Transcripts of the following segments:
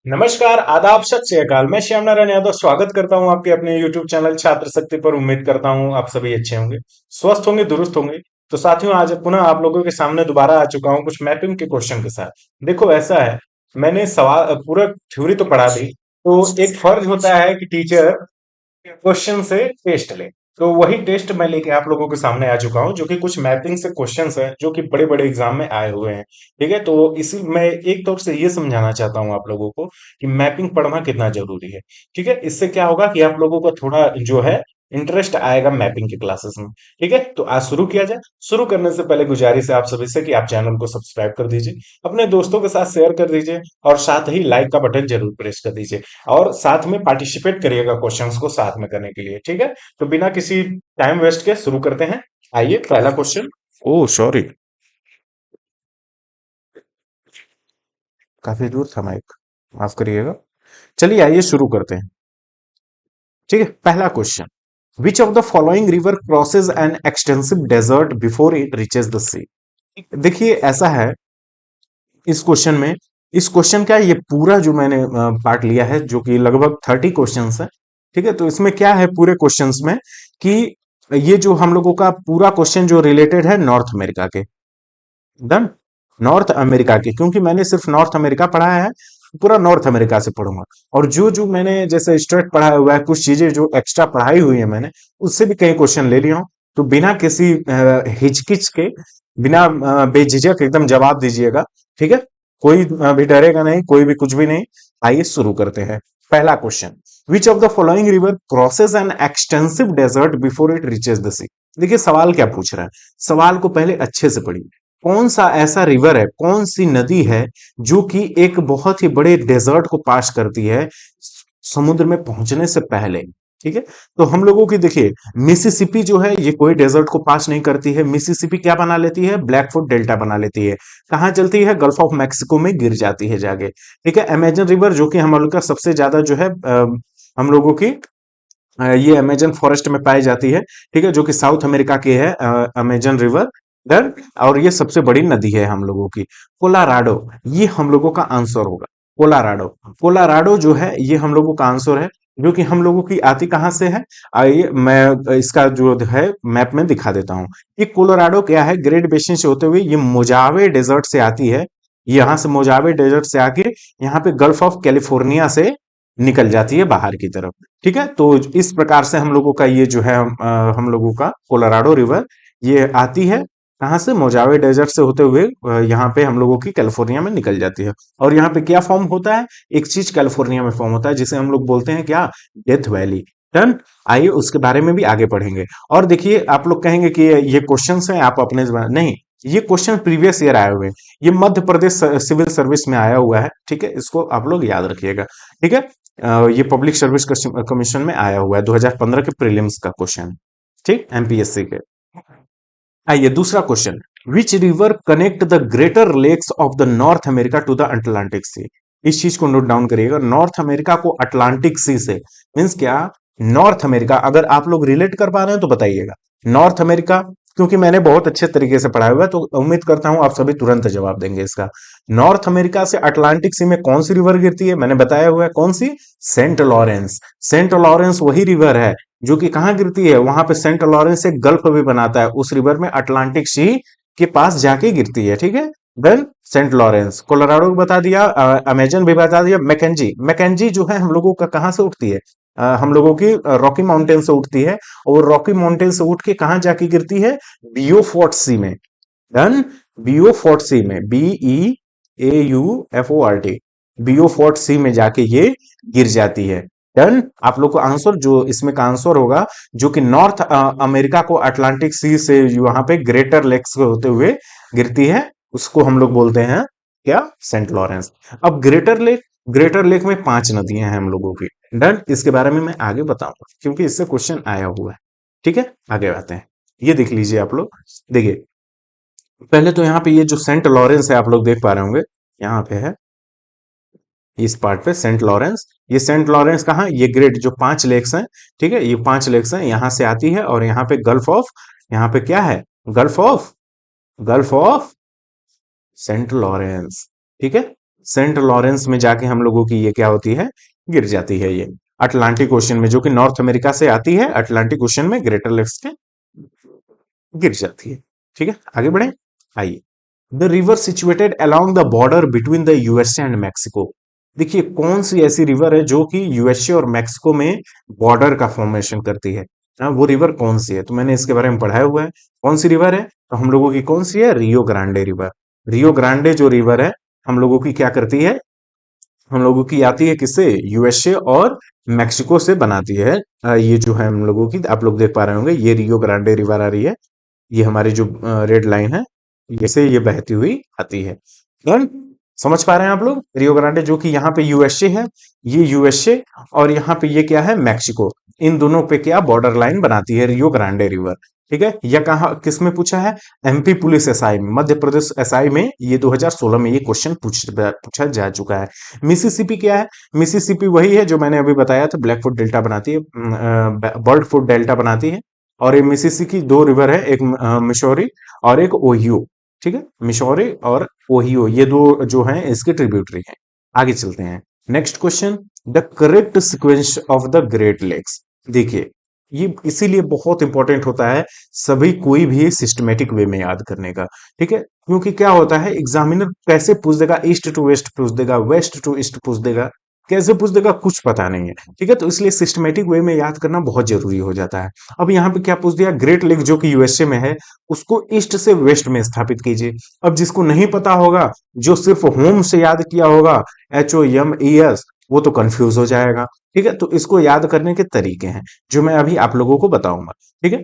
नमस्कार, आदाब, सत श्री अकाल। मैं श्याम नारायण यादव स्वागत करता हूं आपके अपने YouTube चैनल छात्र शक्ति पर। उम्मीद करता हूं आप सभी अच्छे होंगे, स्वस्थ होंगे, दुरुस्त होंगे। तो साथियों, आज पुनः आप लोगों के सामने दोबारा आ चुका हूं कुछ मैपिंग के क्वेश्चन के साथ। देखो, ऐसा है, मैंने सवाल पूरा थ्योरी तो पढ़ा दी। तो एक फर्ज होता है कि टीचर क्वेश्चन से टेस्ट ले। तो वही टेस्ट मैं लेके आप लोगों के सामने आ चुका हूं, जो कि कुछ मैपिंग से क्वेश्चंस हैं जो कि बड़े बड़े एग्जाम में आए हुए हैं। ठीक है, तो इसी मैं एक तौर से ये समझाना चाहता हूं आप लोगों को कि मैपिंग पढ़ना कितना जरूरी है। ठीक है, इससे क्या होगा कि आप लोगों को थोड़ा जो है इंटरेस्ट आएगा मैपिंग के क्लासेस में। ठीक है, तो आज शुरू किया जाए। शुरू करने से पहले गुजारिश है आप सभी से कि आप चैनल को सब्सक्राइब कर दीजिए, अपने दोस्तों के साथ शेयर कर दीजिए और साथ ही लाइक का बटन जरूर प्रेस कर दीजिए। और साथ में पार्टिसिपेट करिएगा क्वेश्चंस को साथ में करने के लिए। ठीक है, तो बिना किसी टाइम वेस्ट के शुरू करते हैं। आइए, पहला क्वेश्चन। ओह सॉरी, काफी दूर था माइक, माफ करिएगा। चलिए आइए शुरू करते हैं। ठीक है, पहला question. Which of the following river crosses an extensive desert before it reaches the sea. देखिए, ऐसा है इस क्वेश्चन में। इस क्वेश्चन का ये पूरा जो मैंने पार्ट लिया है, जो कि लगभग 30 क्वेश्चंस है। ठीक है, तो इसमें क्या है पूरे क्वेश्चंस में कि ये जो हम लोगों का पूरा क्वेश्चन जो रिलेटेड है नॉर्थ अमेरिका के। डन। नॉर्थ अमेरिका के, क्योंकि मैंने सिर्फ नॉर्थ अमेरिका पढ़ा है, पूरा नॉर्थ अमेरिका से पढ़ूंगा। और जो जो मैंने जैसे स्टेट पढ़ा हुआ है, कुछ चीजें जो एक्स्ट्रा पढ़ाई हुई है मैंने, उससे भी कई क्वेश्चन ले लिया हूं। तो बिना किसी हिचकिच के, बिना बेझिझक एकदम जवाब दीजिएगा। ठीक है, कोई भी डरेगा नहीं, कोई भी कुछ भी नहीं। आइए शुरू करते हैं। पहला question. Which of the following river crosses an extensive desert before it reaches the sea. देखिए सवाल क्या पूछ रहा है, सवाल को पहले अच्छे से पढ़िए। कौन सा ऐसा रिवर है, कौन सी नदी है जो कि एक बहुत ही बड़े डेजर्ट को पास करती है समुद्र में पहुंचने से पहले। ठीक है, तो हम लोगों की देखिए, मिसिसिपी जो है ये कोई डेजर्ट को पास नहीं करती है। मिसिसिपी क्या बना लेती है, ब्लैकफुट डेल्टा बना लेती है। कहाँ चलती है, गल्फ ऑफ मैक्सिको में गिर जाती है जाके। ठीक है, अमेजन रिवर जो कि हम लोग का सबसे ज्यादा जो है हम लोगों की ये अमेजन फॉरेस्ट में पाई जाती है। ठीक है, जो कि साउथ अमेरिका की है अमेजन रिवर। डन। और ये सबसे बड़ी नदी है हम लोगों की। कोलाराडो, ये हम लोगों का आंसर होगा। कोलाराडो। कोलाराडो जो है ये हम लोगों का आंसर है, जो कि हम लोगों की आती कहां से है। आइए मैं इसका जो है मैप में दिखा देता हूं। ये कोलोराडो क्या है, ग्रेट बेसिन से होते हुए ये मोजावे डेजर्ट से आती है। यहाँ से मोजावे डेजर्ट से आके यहाँ पे गल्फ ऑफ कैलिफोर्निया से निकल जाती है बाहर की तरफ। ठीक है, तो इस प्रकार से हम लोगों का ये जो है हम लोगों का कोलोराडो रिवर ये आती है कहाँ से, मोजावे डेजर्ट से होते हुए यहाँ पे हम लोगों की कैलिफोर्निया में निकल जाती है। और यहाँ पे क्या फॉर्म होता है, एक चीज कैलिफोर्निया में फॉर्म होता है जिसे हम लोग बोलते हैं क्या, डेथ वैली। डन। आइए उसके बारे में भी आगे पढ़ेंगे। और देखिए, आप लोग कहेंगे कि ये क्वेश्चंस हैं आप अपने नहीं, ये क्वेश्चन प्रीवियस ईयर आए हुए हैं। ये मध्य प्रदेश सिविल सर्विस में आया हुआ है। ठीक है, इसको आप लोग याद रखिएगा। ठीक है, ये पब्लिक सर्विस कमीशन में आया हुआ है, 2015 के प्रीलिम्स का क्वेश्चन। ठीक, एमपीएससी के। आइए दूसरा question. Which river connect the greater lakes of the North America to the Atlantic sea. इस चीज को नोट डाउन करिएगा, नॉर्थ अमेरिका को अटलांटिक सी से। मीन्स क्या, नॉर्थ अमेरिका, अगर आप लोग रिलेट कर पा रहे हैं तो बताइएगा। नॉर्थ अमेरिका, क्योंकि मैंने बहुत अच्छे तरीके से पढ़ा हुआ है तो उम्मीद करता हूं आप सभी तुरंत जवाब देंगे इसका। नॉर्थ अमेरिका से अटलांटिक सी में कौन सी रिवर गिरती है, मैंने बताया हुआ है कौन सी, सेंट लॉरेंस। सेंट लॉरेंस वही रिवर है जो कि कहाँ गिरती है, वहां पे सेंट लॉरेंस एक गल्फ भी बनाता है, उस रिवर में अटलांटिक सी के पास जाके गिरती है। ठीक है, देन सेंट लॉरेंस। कोलोराडो बता दिया, अमेजन भी बता दिया। मैकेंजी, मैकेंजी जो है हम लोगों का कहाँ से उठती है, हम लोगों की रॉकी माउंटेन से उठती है। और रॉकी माउंटेन से उठ के कहाँ जाके गिरती है, बियोफोर्ट सी में। डन। बियोफोर्ट सी में, BEAUFORT, बियोफोर्ट सी में जाके ये गिर जाती है। डन। आप लोग को आंसर जो इसमें का आंसर होगा, जो कि नॉर्थ अमेरिका को अटलांटिक सी से वहां पे ग्रेटर लेक्स के होते हुए गिरती है, उसको हम लोग बोलते हैं क्या, सेंट लॉरेंस। अब ग्रेटर लेक, ग्रेटर लेक में 5 नदियां हैं हम लोगों की। डन। इसके बारे में मैं आगे बताऊंगा क्योंकि इससे क्वेश्चन आया हुआ है। ठीक है, आगे आते हैं। ये देख लीजिए आप लोग। देखिए, पहले तो यहाँ पे ये जो सेंट लॉरेंस है आप लोग देख पा रहे होंगे, यहाँ पे है इस पार्ट पे सेंट लॉरेंस। ये सेंट लॉरेंस कहाँ, ये ग्रेट जो 5 लेक्स हैं। ठीक है, ये 5 लेक्स हैं, यहाँ से आती है और यहाँ पे गल्फ ऑफ, यहाँ पे क्या है, gulf of, gulf of Saint Lawrence. ठीक है, सेंट लॉरेंस में जाके हम लोगों की ये क्या होती है, गिर जाती है ये अटलांटिक ओशन में, जो कि नॉर्थ अमेरिका से आती है, अटलांटिक ओशन में ग्रेटर लेक्स के गिर जाती है। ठीक है, आगे बढ़े। आइए, the river situated along the border between the USA and Mexico. देखिए कौन सी ऐसी रिवर है जो कि यूएसए और मैक्सिको में बॉर्डर का फॉर्मेशन करती है। वो रिवर कौन सी है, तो मैंने इसके बारे में पढ़ाया हुआ है। कौन सी रिवर है, तो हम लोगों की कौन सी है, Rio Grande river. Rio Grande जो रिवर है हम लोगों की क्या करती है, हम लोगों की आती है किससे, यूएसए और मैक्सिको से बनाती है। ये जो है हम लोगों की, आप लोग देख पा रहे होंगे, ये रियो ग्रांडे रिवर आ रही है, ये हमारी जो रेड लाइन है, ये ये बहती हुई आती है। डन, समझ पा रहे हैं आप लोग। रियो ग्रांडे जो कि यहाँ पे यूएसए है, ये यूएसए, और यहाँ पे ये क्या है, मैक्सिको। इन दोनों पे क्या बॉर्डर लाइन बनाती है रियो ग्रांडे रिवर। ठीक है, यह कहा किस में पूछा है, एमपी पुलिस एसआई में, मध्य प्रदेश एसआई में, ये 2016 में ये क्वेश्चन पूछा जा चुका है। मिसिसिपी क्या है, मिसिसिपी वही है जो मैंने अभी बताया था, ब्लैकफुट डेल्टा बनाती है, बर्ड फुट डेल्टा बनाती है। और ये मिसिसिपी की दो रिवर है, एक मिशोरी और एक ओहियो। ठीक है, मिशोरी और ओहियो, ये दो जो हैं इसके ट्रिब्यूटरी हैं। आगे चलते हैं, next question, the correct sequence of the great lakes. देखिए ये इसीलिए बहुत इंपॉर्टेंट होता है सभी कोई भी सिस्टमेटिक वे में याद करने का। ठीक है, क्योंकि क्या होता है, एग्जामिनर कैसे पूछ देगा, ईस्ट टू वेस्ट पूछ देगा, वेस्ट टू ईस्ट पूछ देगा, कैसे पूछ देगा कुछ पता नहीं है। ठीक है, तो इसलिए सिस्टमेटिक वे में याद करना बहुत जरूरी हो जाता है। अब यहाँ पे क्या पूछ दिया, ग्रेट लेक जो कि यूएसए में है, उसको ईस्ट से वेस्ट में स्थापित कीजिए। अब जिसको नहीं पता होगा, जो सिर्फ होम से याद किया होगा, HOMES, वो तो कंफ्यूज हो जाएगा। ठीक है, तो इसको याद करने के तरीके हैं जो मैं अभी आप लोगों को बताऊंगा। ठीक है,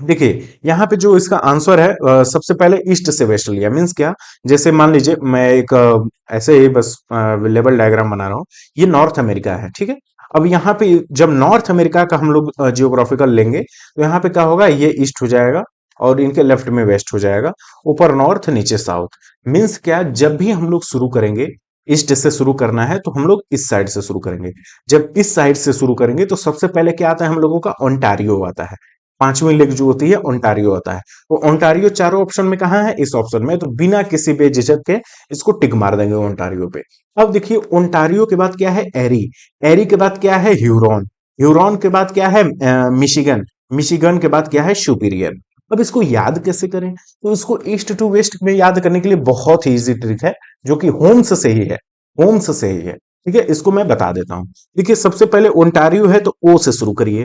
देखिए यहाँ पे जो इसका आंसर है, सबसे पहले ईस्ट से वेस्ट लिया, मीन्स क्या, जैसे मान लीजिए मैं एक ऐसे ही बस लेवल डायग्राम बना रहा हूँ, ये नॉर्थ अमेरिका है। ठीक है, अब यहाँ पे जब नॉर्थ अमेरिका का हम लोग जियोग्राफिकल लेंगे, तो यहाँ पे क्या होगा, ये ईस्ट हो जाएगा और इनके लेफ्ट में वेस्ट हो जाएगा, ऊपर नॉर्थ नीचे साउथ। मीन्स क्या, जब भी हम लोग शुरू करेंगे, ईस्ट से शुरू करना है तो हम लोग इस साइड से शुरू करेंगे। जब इस साइड से शुरू करेंगे तो सबसे पहले क्या आता है, हम लोगों का ओंटारियो आता है। पांचवी लेग जो होती है ओंटारियो आता है। तो ओंटारियो चारों ऑप्शन में कहाँ है, इस ऑप्शन में, तो बिना किसी बेझिझक के इसको टिक मार देंगे ओंटारियो पे। अब देखिए ओंटारियो के बाद क्या है, एरी, एरी के बाद क्या है, ह्यूरॉन, ह्यूरॉन के बाद क्या है, मिशिगन, मिशिगन के बाद क्या है, सुपीरियर। अब इसको याद कैसे करें, तो इसको ईस्ट टू वेस्ट में याद करने के लिए बहुत ही इजी ट्रिक है, जो कि होम्स से ही है, होम्स से ही है। ठीक है, इसको मैं बता देता हूं। देखिए सबसे पहले ओंटारियो है तो ओ से शुरू करिए,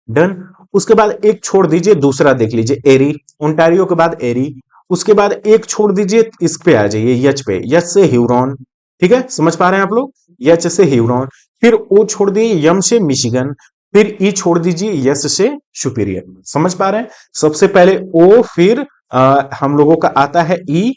डन। उसके बाद एक छोड़ दीजिए, दूसरा देख लीजिए, एरी, ओंटारियो के बाद एरी। उसके बाद एक छोड़ दीजिए, इस पे आ जाइए, यच पे, यच से ह्यूरॉन। ठीक है, समझ पा रहे हैं आप लोग, यच से ह्यूरॉन। फिर ओ छोड़ दिए, यम से मिशिगन। फिर ई छोड़ दीजिए, यस से सुपीरियर। समझ पा रहे हैं, सबसे पहले ओ, फिर हम लोगों का आता है ई,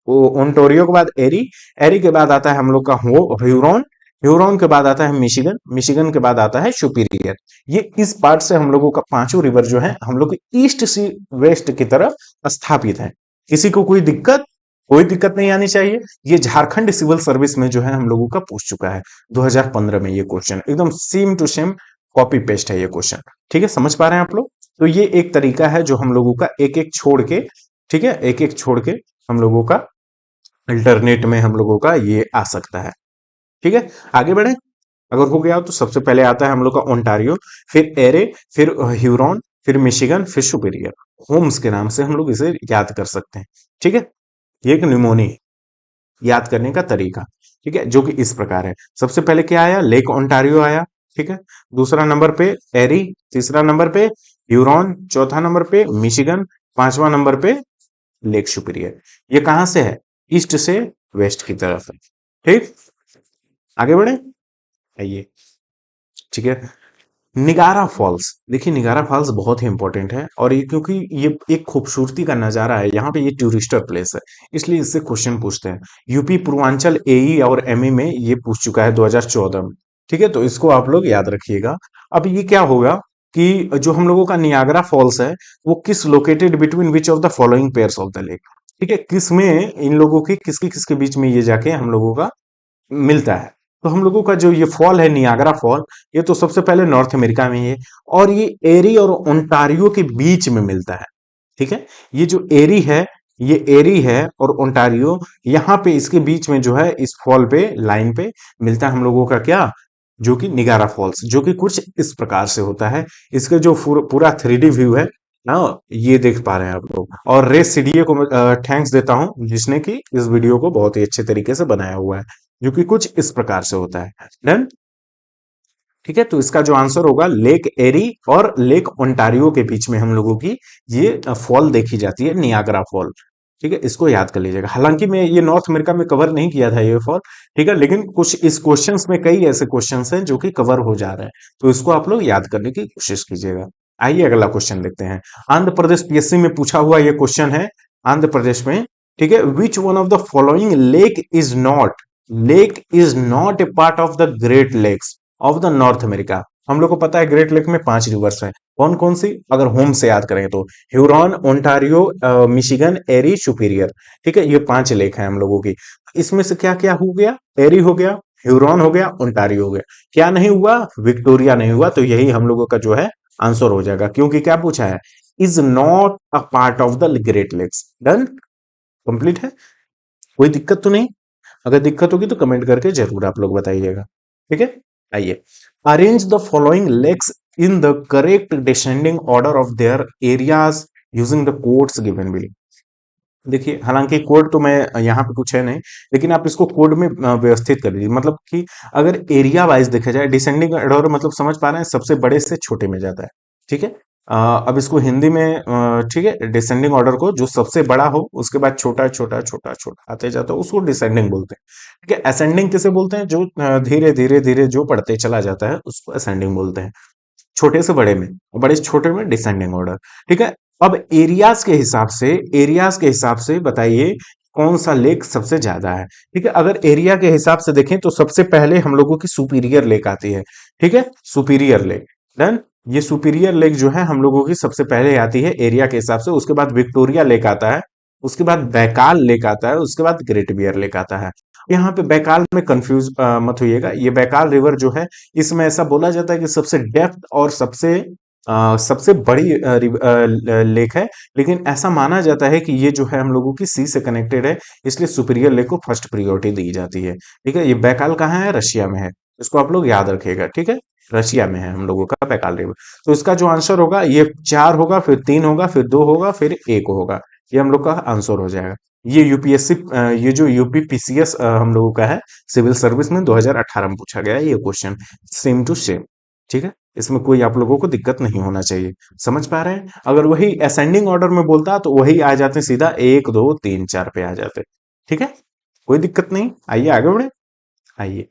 ओंटारियो के बाद एरी, एरी के बाद आता है हम लोग का ह्यूरॉन, ह्यूरॉन के बाद आता है मिशिगन, मिशिगन के बाद आता है सुपीरियर। ये इस पार्ट से हम लोगों का पांचों रिवर जो है हम लोग ईस्ट से वेस्ट की तरफ स्थापित है। किसी को कोई दिक्कत, कोई दिक्कत नहीं आनी चाहिए। ये झारखंड सिविल सर्विस में जो है हम लोगों का पूछ चुका है 2015 में, ये क्वेश्चन एकदम same to same copy paste है ये क्वेश्चन। ठीक है, समझ पा रहे हैं आप लोग। तो ये एक तरीका है जो हम लोगों का एक एक छोड़ के, ठीक है, एक एक छोड़ के हम लोगों का अल्टरनेट में हम लोगों का ये आ सकता है। ठीक है, आगे बढ़े। अगर हो गया तो सबसे पहले आता है हम लोग का ओंटारियो, फिर एरे, फिर ह्यूरॉन, फिर मिशिगन, फिर सुपीरियर। होम्स के नाम से हम लोग इसे याद कर सकते हैं। ठीक है, ये एक निमोनी याद करने का तरीका। ठीक है, जो कि इस प्रकार है, सबसे पहले क्या आया, लेक ओंटारियो आया। ठीक है, दूसरा नंबर पे एरी, तीसरा नंबर पे ह्यूरॉन, चौथा नंबर पे मिशिगन, पांचवा नंबर पे लेक सुपीरियर। ये कहां से है, ईस्ट से वेस्ट की तरफ है। ठीक, आगे बढ़े, आइए। ठीक है, निगारा फॉल्स। देखिए निगारा फॉल्स बहुत ही इंपॉर्टेंट है, और ये क्योंकि ये एक खूबसूरती का नजारा है, यहाँ पे ये टूरिस्टर प्लेस है, इसलिए इससे क्वेश्चन पूछते हैं। यूपी पूर्वांचल एई और एमई में ये पूछ चुका है 2014 में। ठीक है, तो इसको आप लोग याद रखिएगा। अब ये क्या होगा कि जो हम लोगों का नियाग्रा फॉल्स है, वो किस located between which of the following pairs of the lake. ठीक है, किस में इन लोगों की किसके किसके बीच में ये जाके हम लोगों का मिलता है। तो हम लोगों का जो ये फॉल है नियाग्रा फॉल, ये तो सबसे पहले नॉर्थ अमेरिका में है, और ये एरी और ओंटारियो के बीच में मिलता है। ठीक है, ये जो एरी है, ये एरी है और ओंटारियो, यहाँ पे इसके बीच में जो है इस फॉल पे लाइन पे मिलता है हम लोगों का क्या, जो कि निगारा फॉल्स, जो कि कुछ इस प्रकार से होता है। इसका जो पूरा 3D व्यू है ना, ये देख पा रहे हैं आप लोग। और रे सीडीए को थैंक्स देता हूं जिसने कि इस वीडियो को बहुत ही अच्छे तरीके से बनाया हुआ है, जो कि कुछ इस प्रकार से होता है। डन। ठीक है, तो इसका जो आंसर होगा लेक एरी और लेक ओंटारियो के बीच में हम लोगों की ये फॉल देखी जाती है, नियाग्रा फॉल। ठीक है, इसको याद कर लीजिएगा। हालांकि मैं ये नॉर्थ अमेरिका में कवर नहीं किया था ये फॉल, ठीक है, लेकिन कुछ इस क्वेश्चंस में कई ऐसे क्वेश्चंस हैं जो कि कवर हो जा रहे हैं, तो इसको आप लोग याद करने की कोशिश कीजिएगा। आइए अगला क्वेश्चन देखते हैं। आंध्र प्रदेश पीएससी में पूछा हुआ ये क्वेश्चन है, आंध्र प्रदेश में। ठीक है, which one of the following lake is not a part of the great lakes of the North America. हम लोग को पता है ग्रेट लेक में 5 रिवर्स हैं, कौन कौन सी, अगर होम से याद करें तो ह्यूरॉन, ओंटारियो, मिशिगन, एरी, सुपीरियर। ठीक है, ये 5 लेक हैं हम लोगों की। इसमें से क्या क्या हो गया, एरी हो गया, ह्यूरॉन हो गया, ओंटारियो हो गया, क्या नहीं हुआ, विक्टोरिया नहीं हुआ। तो यही हम लोगों का जो है आंसर हो जाएगा, क्योंकि क्या पूछा है, is not a part of the great lakes. Done, complete है, कोई दिक्कत तो नहीं। अगर दिक्कत होगी तो कमेंट करके जरूर आप लोग बताइएगा। ठीक है, आइए। Arrange the following lakes in the correct descending order of their areas using the codes given below. देखिए, हालांकि कोड तो मैं यहाँ पे कुछ है नहीं, लेकिन आप इसको कोड में व्यवस्थित कर लीजिए। मतलब कि अगर एरिया वाइज देखा जाए, डिसेंडिंग ऑर्डर मतलब समझ पा रहे हैं, सबसे बड़े से छोटे में जाता है। ठीक है, अब इसको हिंदी में ठीक है, डिसेंडिंग ऑर्डर को जो सबसे बड़ा हो उसके बाद छोटा छोटा छोटा छोटा आते जाता है उसको डिसेंडिंग बोलते हैं। ठीक है, असेंडिंग किसे बोलते हैं, जो धीरे धीरे धीरे जो बढ़ते चला जाता है उसको असेंडिंग बोलते हैं, छोटे से बड़े में, बड़े से छोटे में डिसेंडिंग ऑर्डर। ठीक है, अब एरियाज के हिसाब से बताइए कौन सा लेक सबसे ज्यादा है। ठीक है, अगर एरिया के हिसाब से देखें तो सबसे पहले हम लोगों की सुपीरियर लेक आती है। ठीक है, सुपीरियर लेक। डन, ये सुपीरियर लेक जो है हम लोगों की सबसे पहले आती है एरिया के हिसाब से। उसके बाद विक्टोरिया लेक आता है, उसके बाद बैकाल लेक आता है, उसके बाद ग्रेट बियर लेक आता है। यहाँ पे बैकाल में कंफ्यूज मत होइएगा, ये बैकाल रिवर जो है इसमें ऐसा बोला जाता है कि सबसे डेप्थ और सबसे बड़ी लेक है, लेकिन ऐसा माना जाता है कि ये जो है हम लोगों की सी से कनेक्टेड है, इसलिए सुपीरियर लेक को फर्स्ट प्रायोरिटी दी जाती है। ठीक है, ये बैकाल कहाँ है, रशिया में है, इसको आप लोग याद रखिएगा। ठीक है, रशिया में है हम लोगों का बैकाल रिवर। तो इसका जो आंसर होगा ये 4 होगा, फिर 3 होगा, फिर 2 होगा, फिर 1 होगा। ये हम लोग का आंसर हो जाएगा। ये यूपीएससी, ये जो यूपी पीसीएस हम लोगों का है सिविल सर्विस में 2018 में पूछा गया है ये क्वेश्चन, सेम टू सेम। ठीक है, इसमें कोई आप लोगों को दिक्कत नहीं होना चाहिए। समझ पा रहे हैं, अगर वही असेंडिंग ऑर्डर में बोलता तो वही आ जाते सीधा 1 2 3 4 पे आ जाते। ठीक है, कोई दिक्कत नहीं, आइए आगे बढ़े। आइए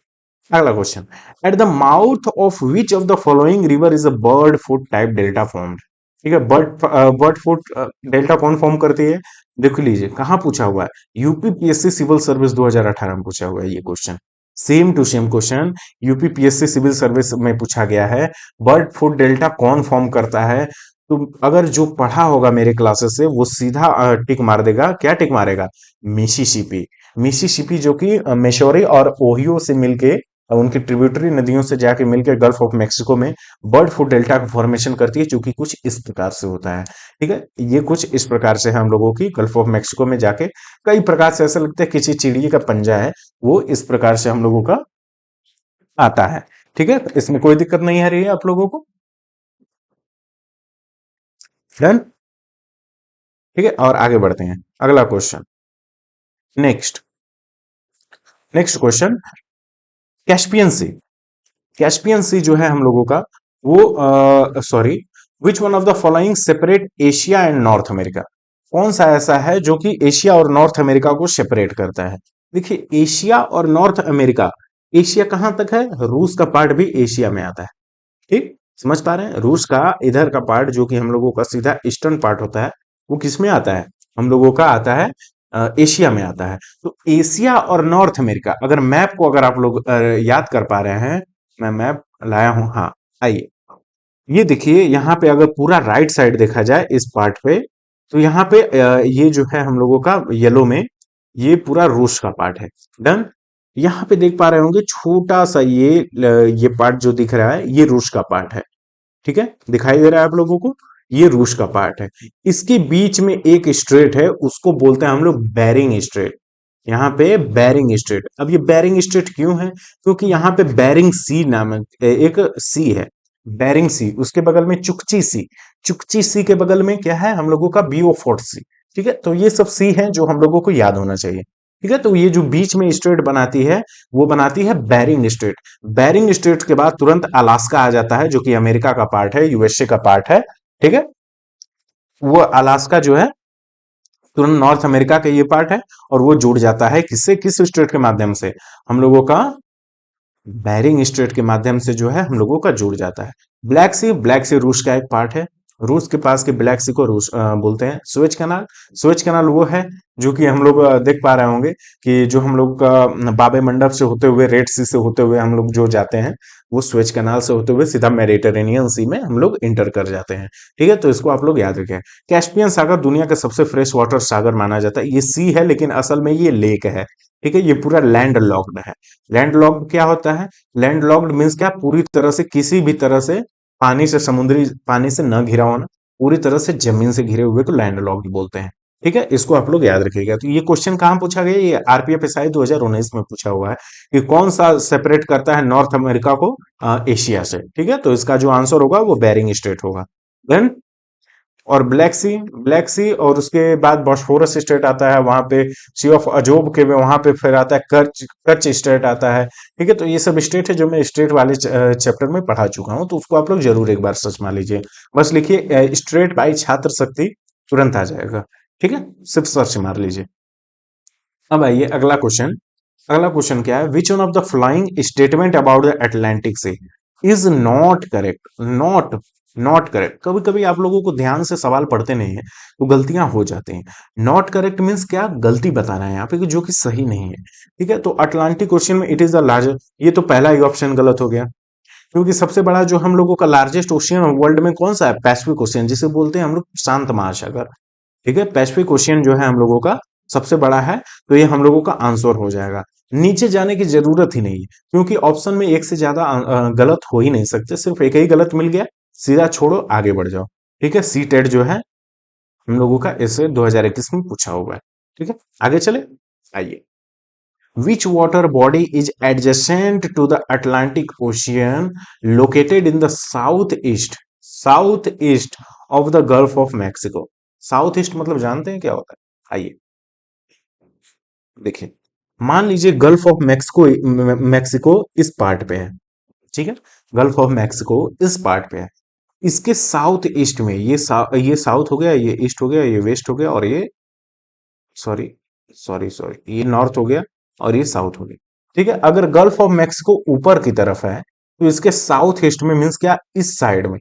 अगला question. At the mouth of which of the following river is a bird foot type delta formed. ठीक है, बर्ड फुट डेल्टा कौन फॉर्म करती है, देख लीजिए कहाँ पूछा हुआ है, यूपी पीएससी सिविल सर्विस 2018 में पूछा हुआ है ये question, same to same question UP PSC civil service में पूछा गया है। बर्ड फुट डेल्टा कौन फॉर्म करता है, तो अगर जो पढ़ा होगा मेरे क्लासेस से वो सीधा टिक मार देगा, क्या टिक मारेगा, मिसिसिपी। मिसिसिपी जो कि मिसौरी और ओहियो से मिलके उनकी ट्रिब्यूटरी नदियों से जाके मिलकर गल्फ ऑफ मेक्सिको में बर्ड फुट डेल्टा का फॉर्मेशन करती है, जो कि कुछ इस प्रकार से होता है। ठीक है, ये कुछ इस प्रकार से हम लोगों की गल्फ ऑफ मेक्सिको में जाके कई प्रकार से ऐसा लगता है किसी चिड़िए का पंजा है, वो इस प्रकार से हम लोगों का आता है। ठीक है, इसमें कोई दिक्कत नहीं आ रही है आप लोगों को। डन। ठीक है, और आगे बढ़ते हैं। अगला question, next next question, Caspian sea. Caspian sea जो है हम लोगों का वो sorry, which one of the following separate Asia and North America. कौन सा ऐसा है जो कि एशिया और नॉर्थ अमेरिका को सेपरेट करता है। देखिए, एशिया और नॉर्थ अमेरिका, एशिया कहां तक है, रूस का पार्ट भी एशिया में आता है। ठीक, समझ पा रहे हैं, रूस का इधर का पार्ट जो कि हम लोगों का सीधा ईस्टर्न पार्ट होता है, वो किस में आता है, हम लोगों का आता है एशिया में आता है। तो एशिया और नॉर्थ अमेरिका, अगर मैप को अगर आप लोग याद कर पा रहे हैं, मैं मैप लाया हूं, हाँ आइए। ये देखिए, यहाँ पे अगर पूरा राइट साइड देखा जाए इस पार्ट पे, तो यहाँ पे ये जो है हम लोगों का येलो में, ये पूरा रूस का पार्ट है। डन। यहाँ पे देख पा रहे होंगे छोटा सा ये पार्ट जो दिख रहा है, ये रूस का पार्ट है। ठीक है, दिखाई दे रहा है आप लोगों को, ये रूस का पार्ट है। इसके बीच में एक स्ट्रेट है, उसको बोलते हैं हम लोग बेरिंग स्ट्रेट। यहाँ पे बेरिंग स्ट्रेट। अब ये बेरिंग स्ट्रेट क्यों है? क्योंकि यहाँ पे बेरिंग सी नामक एक सी है, बेरिंग सी। उसके बगल में चुकची सी, चुकची सी के बगल में क्या है हम लोगों का, बियोफोर्ट सी। ठीक है, तो ये सब सी है जो हम लोगों को याद होना चाहिए। ठीक है, तो ये जो बीच में स्ट्रेट बनाती है वो बनाती है बेरिंग स्ट्रेट। बेरिंग स्ट्रेट के बाद तुरंत अलास्का आ जाता है, जो कि अमेरिका का पार्ट है, यूएसए का पार्ट है। ठीक है, वो अलास्का जो है तुरंत नॉर्थ अमेरिका का ये पार्ट है, और वो जुड़ जाता है किससे, किस स्ट्रेट के माध्यम से, हम लोगों का बेरिंग स्ट्रेट के माध्यम से जो है हम लोगों का जुड़ जाता है। ब्लैक सी, ब्लैक सी रूस का एक पार्ट है। रूस के पास के ब्लैक सी को रूस बोलते हैं सुएज कैनाल। सुएज कैनाल वो है जो कि हम लोग देख पा रहे होंगे कि जो हम लोग का बाबे मंडप से होते हुए, रेड सी से होते हुए हम लोग जो जाते हैं, वो सुएज कैनाल से होते हुए सीधा मेडिटेरेनियन सी में हम लोग इंटर कर जाते हैं। ठीक है, तो इसको आप लोग याद रखें। कैस्पियन सागर दुनिया का सबसे फ्रेश वाटर सागर माना जाता है। ये सी है लेकिन असल में ये लेक है। ठीक है, ये पूरा लैंड लॉक्ड है। लैंड लॉक्ड क्या होता है? लैंड लॉक्ड मीन्स क्या, पूरी तरह से किसी भी तरह से पानी से, समुद्री पानी से न घिरा होना, पूरी तरह से जमीन से घिरे हुए को लैंड लॉक्ड बोलते हैं। ठीक है, इसको आप लोग याद रखिएगा। तो ये क्वेश्चन कहाँ पूछा गया? ये आरपीएफ एसआई 2019 में पूछा हुआ है कि कौन सा सेपरेट करता है नॉर्थ अमेरिका को एशिया से। ठीक है, तो इसका जो आंसर होगा वो बेरिंग स्ट्रेट होगा। देन और ब्लैक सी, ब्लैक सी और उसके बाद बॉस्फोरस स्टेट आता है, वहां पे सी ऑफ अजोब के में वहां पे फिर आता है कच्छ, कच्छ स्टेट आता है। ठीक है, तो ये सब स्टेट है जो मैं स्टेट वाले चैप्टर में पढ़ा चुका हूं, तो उसको आप लोग जरूर एक बार सर्च मार लीजिए। बस लिखिए स्टेट बाई छात्र शक्ति, तुरंत आ जाएगा। ठीक है, सिर्फ सर्च मार लीजिए। अब आइए अगला क्वेश्चन। अगला क्वेश्चन क्या है? Which one of the flying statement about the Atlantic C is not correct? Not, not correct. कभी कभी आप लोगों को ध्यान से सवाल पढ़ते नहीं है तो गलतियां हो जाती हैं। नॉट करेक्ट मीन्स क्या, गलती बताना है यहाँ पे कि जो कि सही नहीं है। ठीक है, तो अटलांटिक ओशियन में इट इज द लार्जेस्ट, ये तो पहला ही ऑप्शन गलत हो गया, क्योंकि सबसे बड़ा जो हम लोगों का लार्जेस्ट ओशियन वर्ल्ड में कौन सा है? पैसिफिक ओशियन, जिसे बोलते हैं हम लोग शांत महासागर। ठीक है, पैसिफिक ओशियन जो है हम लोगों का सबसे बड़ा है, तो ये हम लोगों का आंसर हो जाएगा। नीचे जाने की जरूरत ही नहीं है, क्योंकि ऑप्शन में एक से ज्यादा गलत हो ही नहीं सकते, सिर्फ एक ही गलत मिल गया, सीधा छोड़ो आगे बढ़ जाओ। ठीक है, सी टेट जो है हम लोगों का इसे 2021 में पूछा हुआ है। ठीक है, आगे चले। आइए, which water body is adjacent to the Atlantic Ocean located in the southeast of the Gulf of Mexico? South east मतलब जानते हैं क्या होता है? आइए देखिए, मान लीजिए गल्फ ऑफ मैक्सिको, मैक्सिको इस पार्ट पे है। ठीक है, गल्फ ऑफ मैक्सिको इस पार्ट पे है। इसके साउथ ईस्ट में ये साउथ हो गया, ये ईस्ट हो गया, ये वेस्ट हो गया, और ये सॉरी सॉरी ये नॉर्थ हो गया और ये साउथ हो गया। ठीक है, अगर गल्फ ऑफ मैक्सिको ऊपर की तरफ है तो इसके साउथ ईस्ट में मीन्स क्या, इस साइड में,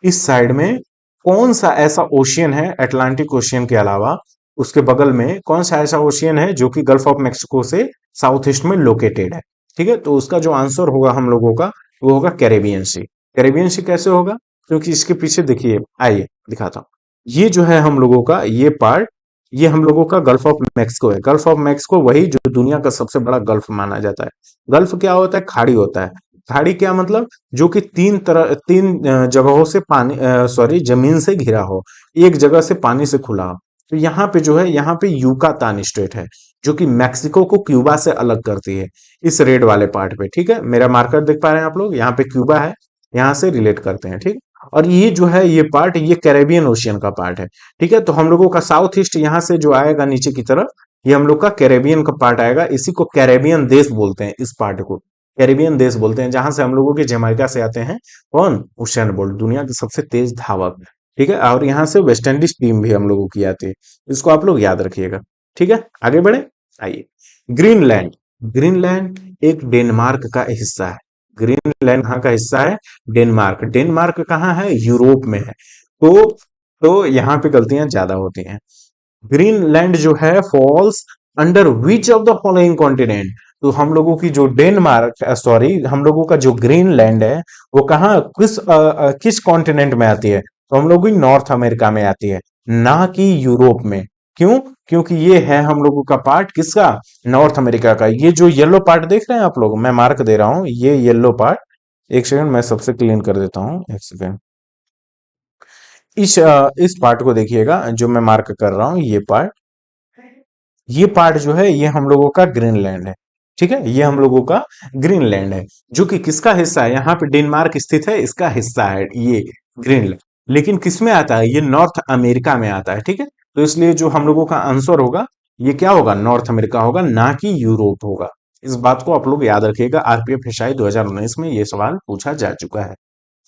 इस साइड में कौन सा ऐसा ओशियन है अटलांटिक ओशियन के अलावा, उसके बगल में कौन सा ऐसा ओशियन है जो कि गल्फ ऑफ मैक्सिको से साउथ ईस्ट में लोकेटेड है? ठीक है, तो उसका जो आंसर होगा हम लोगों का वो होगा कैरेबियन सी। कैरेबियन सी कैसे होगा? क्योंकि इसके पीछे देखिए, आइए दिखाता हूं। ये जो है हम लोगों का ये पार्ट, ये हम लोगों का गल्फ ऑफ मैक्सिको है। गल्फ ऑफ मैक्सिको वही जो दुनिया का सबसे बड़ा गल्फ माना जाता है। गल्फ क्या होता है? खाड़ी होता है। खाड़ी क्या मतलब? जो कि तीन जगहों से पानी, सॉरी, जमीन से घिरा हो, एक जगह से पानी से खुला हो। तो यहाँ पे जो है, यहाँ पे यूकातान स्टेट है, जो कि मैक्सिको को क्यूबा से अलग करती है, इस रेड वाले पार्ट पे। ठीक है, मेरा मार्कर देख पा रहे हैं आप लोग, यहाँ पे क्यूबा है, यहाँ से रिलेट करते हैं। ठीक, और ये जो है ये पार्ट, ये कैरेबियन ओशियन का पार्ट है। ठीक है, तो हम लोगों का साउथ ईस्ट यहाँ से जो आएगा नीचे की तरफ, ये हम लोग का कैरेबियन का पार्ट आएगा। इसी को कैरेबियन देश बोलते हैं, इस पार्ट को कैरेबियन देश बोलते हैं, जहां से हम लोगों के जमाइका से आते हैं कौन? उसेन बोल्ट, दुनिया के सबसे तेज धावक। ठीक है, और यहाँ से वेस्ट इंडीज टीम भी हम लोगों की आती है। इसको आप लोग याद रखिएगा। ठीक है, आगे बढ़े। आइए, ग्रीनलैंड। ग्रीनलैंड एक डेनमार्क का हिस्सा है। ग्रीनलैंड कहाँ का हिस्सा है? डेनमार्क। डेनमार्क कहाँ है? यूरोप में है। तो यहाँ पे गलतियां ज्यादा होती हैं। ग्रीनलैंड जो है falls under which of the following continent? तो हम लोगों की जो डेनमार्क, सॉरी, हम लोगों का जो ग्रीनलैंड है वो कहाँ, किस कॉन्टिनेंट में आती है? तो हम लोग नॉर्थ अमेरिका में आती है, ना कि यूरोप में। क्यों? क्योंकि ये है हम लोगों का पार्ट किसका? नॉर्थ अमेरिका का। ये जो येलो पार्ट देख रहे हैं आप लोग, मैं मार्क दे रहा हूं, ये येलो पार्ट, एक सेकंड मैं सबसे क्लीन कर देता हूं, एक सेकंड। इस पार्ट को देखिएगा, जो मैं मार्क कर रहा हूं, ये पार्ट जो है ये हम लोगों का ग्रीनलैंड है। ठीक है, ये हम लोगों का ग्रीनलैंड है, जो कि किसका हिस्सा है, यहाँ पे डेनमार्क स्थित है, इसका हिस्सा है ये ग्रीनलैंड। लेकिन किस में आता है, ये नॉर्थ अमेरिका में आता है। ठीक है, तो इसलिए जो हम लोगों का आंसर होगा ये क्या होगा, नॉर्थ अमेरिका होगा, ना कि यूरोप होगा। इस बात को आप लोग याद रखिएगा, आरपीएफ एसआई 2019 में ये सवाल पूछा जा चुका है।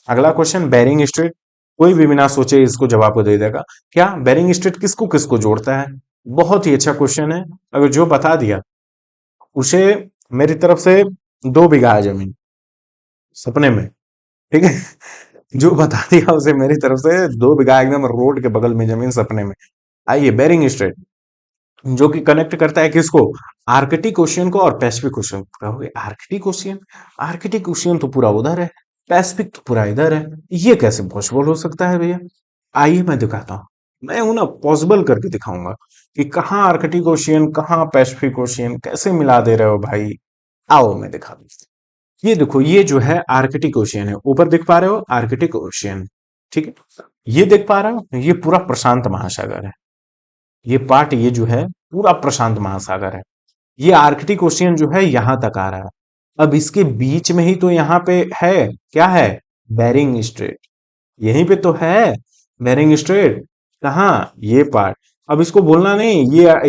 अगला क्वेश्चन, बेरिंग स्ट्रेट। कोई भी बिना सोचे इसको जवाब को दे देगा। क्या बेरिंग स्ट्रेट किसको किसको जोड़ता है? बहुत ही अच्छा क्वेश्चन है। अगर जो बता दिया उसे मेरी तरफ से 2 बीघा है जमीन, सपने में। ठीक है, जो बता दिया उसे मेरी तरफ से 2 बीघा एकदम रोड के बगल में जमीन, सपने में। आइए, बेरिंग स्ट्रेट जो कि कनेक्ट करता है किसको, आर्कटिक ओशियन को और पैसिफिक ओशियन। कहोगे आर्कटिक ओशियन, आर्कटिक ओशियन तो पूरा उधर है, पैसिफिक तो पूरा इधर है, ये कैसे पॉसिबल हो सकता है भैया? आइए मैं दिखाता हूँ, मैं हूं ना पॉसिबल करके दिखाऊंगा कि कहाँ आर्कटिक ओशियन, कहाँ पैसिफिक ओशियन, कैसे मिला दे रहे हो भाई। आओ मैं दिखा दूं। ये देखो, ये जो है आर्कटिक ओशियन है, ऊपर देख पा रहे हो आर्कटिक ओशियन। ठीक है, ये देख पा रहे हो, ये पूरा प्रशांत महासागर है। ये पार्ट ये जो है पूरा प्रशांत महासागर है। ये आर्कटिक ओशियन जो है यहां तक आ रहा है। अब इसके बीच में ही तो यहाँ पे है, क्या है, बेरिंग स्ट्रेट। यहीं पे तो है बेरिंग स्ट्रेट। कहाँ, ये पार्ट। अब इसको बोलना नहीं,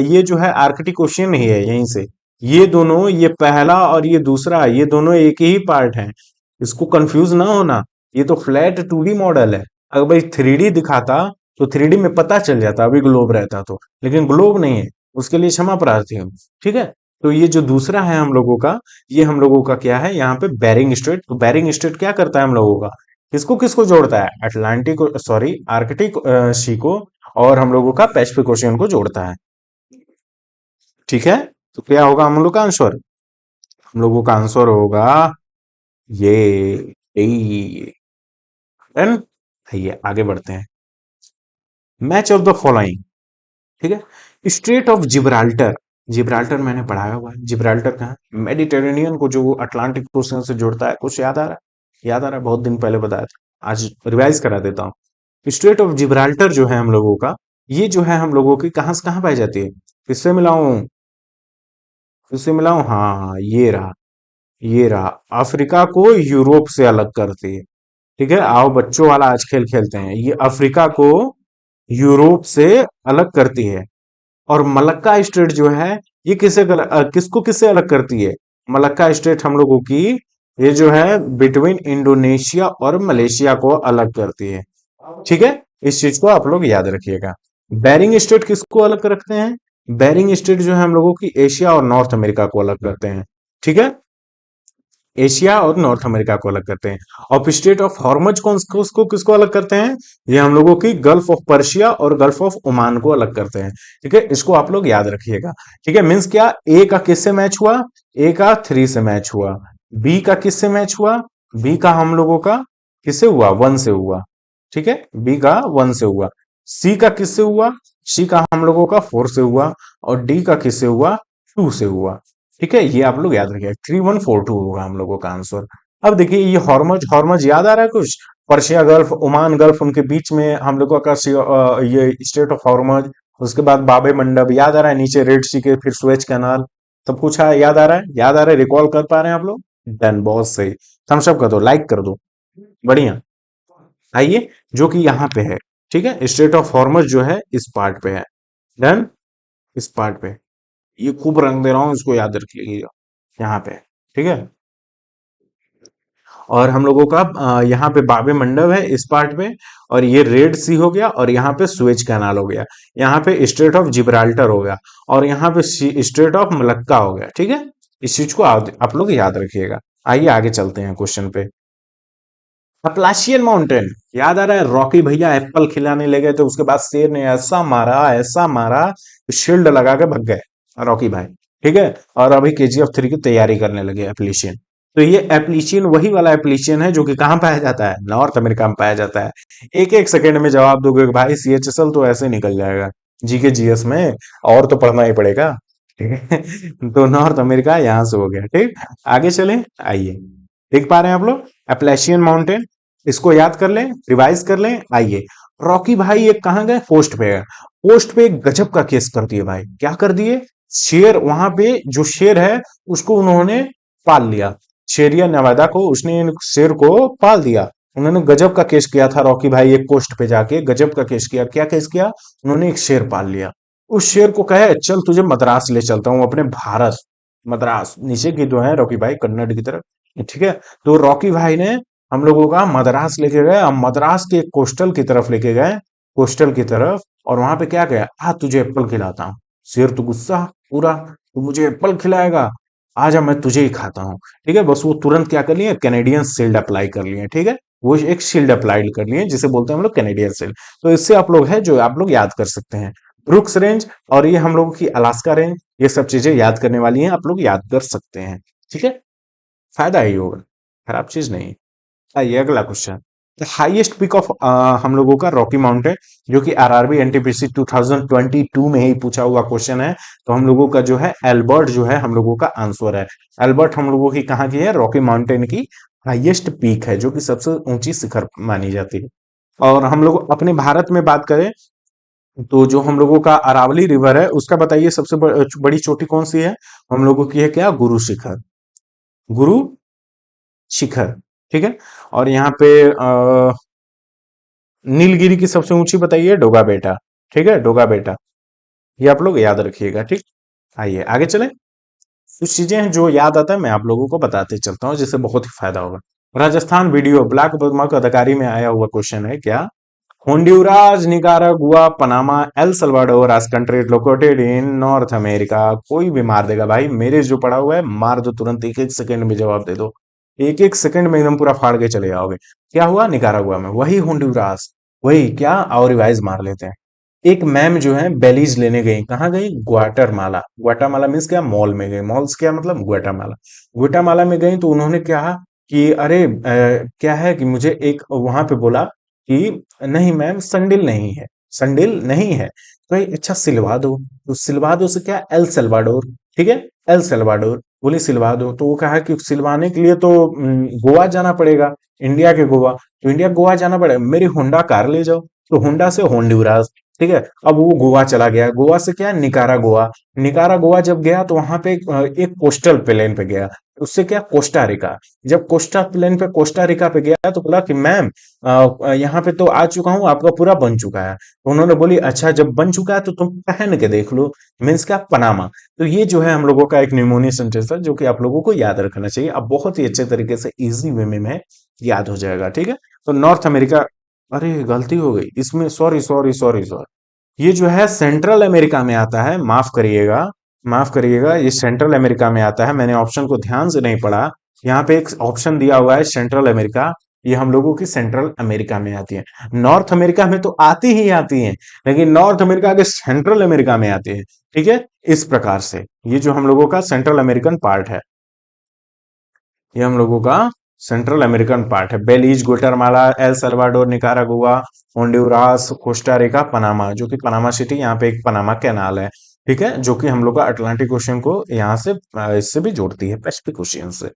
ये जो है आर्कटिक ओशियन ही है यहीं से। ये दोनों, ये पहला और ये दूसरा, ये दोनों एक ही पार्ट है। इसको कंफ्यूज ना होना, ये तो फ्लैट 2D मॉडल है। अगर भाई 3D दिखाता तो 3D में पता चल जाता, अभी ग्लोब रहता तो। लेकिन ग्लोब नहीं है, उसके लिए क्षमा प्रार्थी हूँ। ठीक है, तो ये जो दूसरा है हम लोगों का, ये हम लोगों का क्या है, यहाँ पे बेरिंग स्ट्रेट। तो बेरिंग स्ट्रेट क्या करता है हम लोगों का, किसको किसको जोड़ता है, अटलांटिक, सॉरी आर्कटिक सी को, और हम लोगों का पैसिफिक ओशियन को जोड़ता है। ठीक है, तो क्या होगा हम लोग का आंसर, हम लोगों का आंसर होगा ये डन। आइए आगे बढ़ते हैं। Match of the following. ठीक है, स्ट्रेट ऑफ जिब्राल्टर। जिब्राल्टर मैंने पढ़ाया हुआ है, जिब्राल्टर कहाँ, मेडिटेरेनियन को जो अटलांटिक ओशियन से जोड़ता है। कुछ याद आ रहा है, याद आ रहा है, बहुत दिन पहले बताया था, आज रिवाइज करा देता हूँ। स्ट्रेट ऑफ जिब्राल्टर जो है हम लोगों का, ये जो है हम लोगों की कहाँ से कहाँ पाई जाती है, किससे मिलाऊं, किससे मिलाऊं, हाँ ये रहा, ये रहा, अफ्रीका को यूरोप से अलग करती है। ठीक है, आओ बच्चों वाला आज खेल खेलते हैं। ये अफ्रीका को यूरोप से अलग करती है। और मलक्का स्टेट जो है, ये किसको किससे अलग करती है, मलक्का स्टेट हम लोगों की, ये जो है बिटवीन इंडोनेशिया और मलेशिया को अलग करती है। ठीक है, इस चीज को आप लोग याद रखिएगा। बेरिंग स्टेट किसको अलग रखते हैं, बेरिंग स्टेट जो है हम लोगों की एशिया और नॉर्थ अमेरिका को अलग करते हैं। ठीक है, एशिया और नॉर्थ अमेरिका को अलग करते हैं। और स्टेट ऑफ हॉर्मज कौन किसको किसको अलग करते हैं, ये हम लोगों की गल्फ ऑफ पर्शिया और गल्फ ऑफ ओमान को अलग करते हैं। ठीक है, इसको आप लोग याद रखिएगा। ठीक है, मीन्स क्या, ए का किससे मैच हुआ, ए का 3 से मैच हुआ, बी का किससे मैच हुआ, बी का हम लोगों का किससे हुआ, 1 से हुआ। ठीक है, बी का 1 से हुआ, सी का किससे हुआ, सी का हम लोगों का 4 से हुआ, और डी का किससे हुआ, 2 से हुआ। ठीक है, ये आप लोग याद रखिए, 3142 होगा हम लोगों का आंसर। अब देखिए, ये हॉर्मज, हॉर्मज याद आ रहा है कुछ, पर्शिया गल्फ, ओमान गल्फ, उनके बीच में हम लोगों का ये स्टेट ऑफ हॉर्मज। उसके बाद बाबे मंडप याद आ रहा है, नीचे रेड सी के, फिर सुएज कैनाल, सब कुछ है, याद आ रहा है, याद आ रहा है, रिकॉल कर पा रहे हैं आप लोग। डन, बहुत सही। थम्स अप कर दो, लाइक कर दो, बढ़िया। आइए, जो कि यहाँ पे है। ठीक है, स्टेट ऑफ हॉर्मज जो है इस पार्ट पे है। डन, इस पार्ट पे, ये खूब रंग दे रहा हूं, इसको याद रख लीजिएगा, यहाँ पे। ठीक है, और हम लोगों का यहाँ पे बाबे मंडप है इस पार्ट पे, और ये रेड सी हो गया, और यहाँ पे सुएज कैनाल हो गया, यहाँ पे स्ट्रेट ऑफ जिब्राल्टर हो गया, और यहाँ पे स्ट्रेट ऑफ मलक्का हो गया। ठीक है, इस चीज को आप लोग याद रखिएगा। आइए आगे चलते हैं क्वेश्चन पे। अपलाशियन माउंटेन याद आ रहा है, रॉकी भैया एप्पल खिलाने ले गए थे, उसके बाद शेर ने ऐसा मारा, शील्ड लगा के भग गए रॉकी भाई। ठीक है, और अभी KGF 3 की तैयारी करने लगे एप्लीशियन। तो ये एप्लीशियन वही वाला एप्लीशियन है जो कि कहाँ पाया जाता है, नॉर्थ अमेरिका में पाया जाता है। एक एक सेकंड में जवाब दोगे कि भाई CHSL तो ऐसे निकल जाएगा, GK GS में और तो पढ़ना ही पड़ेगा। ठीक है, तो नॉर्थ अमेरिका यहां से हो गया। ठीक, आगे चले, आइए, देख पा रहे हैं आप लोग, एप्लेशियन माउंटेन, इसको याद कर लें, रिवाइज कर लें। आइए, रॉकी भाई एक कहाँ गए, पोस्ट पे गए। पोस्ट पे एक गजब का केस कर दिए भाई, क्या कर दिए, शेर, वहां पे जो शेर है उसको उन्होंने पाल लिया, शेरिया नवादा को उसने इन शेर को पाल दिया। उन्होंने गजब का केस किया था रॉकी भाई, एक पोस्ट पे जाके गजब का केस किया। क्या केस किया, उन्होंने एक शेर पाल लिया। उस शेर को कहे चल तुझे मद्रास ले चलता हूँ, अपने भारत, मद्रास नीचे की जो है रॉकी भाई कन्नड़ की तरफ, ठीक है। तो रॉकी भाई ने हम लोगों का मद्रास लेके गए, हम मद्रास के कोस्टल की तरफ लेके गए, कोस्टल की तरफ। और वहां पे क्या गया, आ तुझे एप्पल खिलाता हूँ। शेर तो गुस्सा पूरा, तू मुझे एप्पल खिलाएगा, आजा मैं तुझे ही खाता हूँ। ठीक है, बस वो तुरंत क्या कर लिए, कैनेडियन शील्ड अप्लाई कर लिए। ठीक है, वो एक शील्ड अप्लाई कर लिए जिसे बोलते हैं हम लोग कैनेडियन शील्ड। तो इससे आप लोग है जो आप लोग याद कर सकते हैं, ब्रुक्स रेंज और ये हम लोगों की अलास्का रेंज, ये सब चीजें याद करने वाली हैं, आप लोग याद कर सकते हैं। ठीक है, फायदा ही होगा, खराब चीज नहीं। आइए अगला question. The highest peak of हम लोगों का रॉकी माउंटेन, जो कि आरआरबी एनटीपीसी 2022 में ही पूछा हुआ क्वेश्चन है। तो हम लोगों का जो है एल्बर्ट जो है हम लोगों का आंसर है। एल्बर्ट हम लोगों की कहाँ की है, रॉकी माउंटेन की हाईएस्ट पीक है, जो कि सबसे ऊंची शिखर मानी जाती है। और हम लोग अपने भारत में बात करें तो जो हम लोगों का अरावली रिवर है उसका बताइए सबसे बड़ी चोटी कौन सी है, हम लोगों की है क्या, गुरु शिखर, गुरु शिखर। ठीक है, और यहाँ पे नीलगिरी की सबसे ऊंची बताइए, डोगा बेटा। ठीक है, डोगा बेटा, ये आप लोग याद रखिएगा। ठीक, आइए आगे चलें। कुछ चीजें हैं जो याद आता है मैं आप लोगों को बताते चलता हूँ, जिससे बहुत ही फायदा होगा। राजस्थान वीडियो ब्लैक बर्मा अदाकारी में आया हुआ क्वेश्चन है क्या, Honduras, Nicaragua, Panama, El Salvador as country located in North America. कोई भी मार देगा भाई, मेरे जो पड़ा हुआ है मार दो तुरंत, एक एक सेकंड में जवाब दे दो, एक एक सेकंड में एकदम पूरा फाड़ के चले जाओगे। क्या हुआ, निकारागुआ में, वही होंडुरास, वही क्या, और रिवाइज मार लेते हैं। एक मैम जो है बेलीज लेने गई, कहाँ गई, ग्वाटरमाला। ग्वाटामाला मीन्स क्या, मॉल में गई, मॉल्स क्या मतलब, ग्वाटामाला। ग्वाटामाला में गई तो उन्होंने कहा कि अरे क्या है कि मुझे एक वहां पे बोला कि नहीं मैम संडिल नहीं है, संडिल नहीं है। तो भाई अच्छा सिलवा दो, तो सिलवा दो से क्या, एल सल्वाडोर। ठीक है, एल सल्वाडोर बोले सिलवा दो, तो वो कहा कि सिलवाने के लिए तो गोवा जाना पड़ेगा, इंडिया के गोवा, तो इंडिया गोवा जाना पड़ेगा, मेरी होंडा कार ले जाओ। तो होंडा से होंडुरास। ठीक है, अब वो गोवा चला गया, गोवा से क्या, निकारा गोवा। निकारा गोवा जब गया तो वहां पे एक कोस्टल प्लेन पे गया, उससे क्या, कोस्टा रिका। जब कोस्टा प्लेन पे कोस्टा रिका पे गया तो बोला कि मैम यहाँ पे तो आ चुका हूँ, आपका पूरा बन चुका है। तो उन्होंने बोली अच्छा जब बन चुका है तो तुम पहन के देख लो, मीन्स क्या, पनामा। तो ये जो है हम लोगों का एक न्यूमोनिया सेंटेंस है जो कि आप लोगों को याद रखना चाहिए, अब बहुत ही अच्छे तरीके से इजी वे में याद हो जाएगा। ठीक है, तो नॉर्थ अमेरिका, अरे गलती हो गई इसमें, सॉरी सॉरी सॉरी सॉरी, ये जो है सेंट्रल अमेरिका में आता है, माफ करिएगा, माफ करिएगा, ये सेंट्रल अमेरिका में आता है, मैंने ऑप्शन को ध्यान से नहीं पढ़ा। यहाँ पे एक ऑप्शन दिया हुआ है सेंट्रल अमेरिका, ये हम लोगों की सेंट्रल अमेरिका में आती है। नॉर्थ अमेरिका में तो आती ही आती है, लेकिन नॉर्थ अमेरिका के सेंट्रल अमेरिका में आती है। ठीक है, इस प्रकार से ये जो हम लोगों का सेंट्रल अमेरिकन पार्ट है, ये हम लोगों का सेंट्रल अमेरिकन पार्ट है। Belize, Guatemala, El Salvador, Nicaragua, Honduras, Costa Rica, Panama, जो कि पनामा सिटी, यहाँ पे एक पनामा कैनाल है। ठीक है, जो कि हम लोग का अटलांटिक ओशन को यहाँ से इससे भी जोड़ती है, पैसिफिक ओशियन से।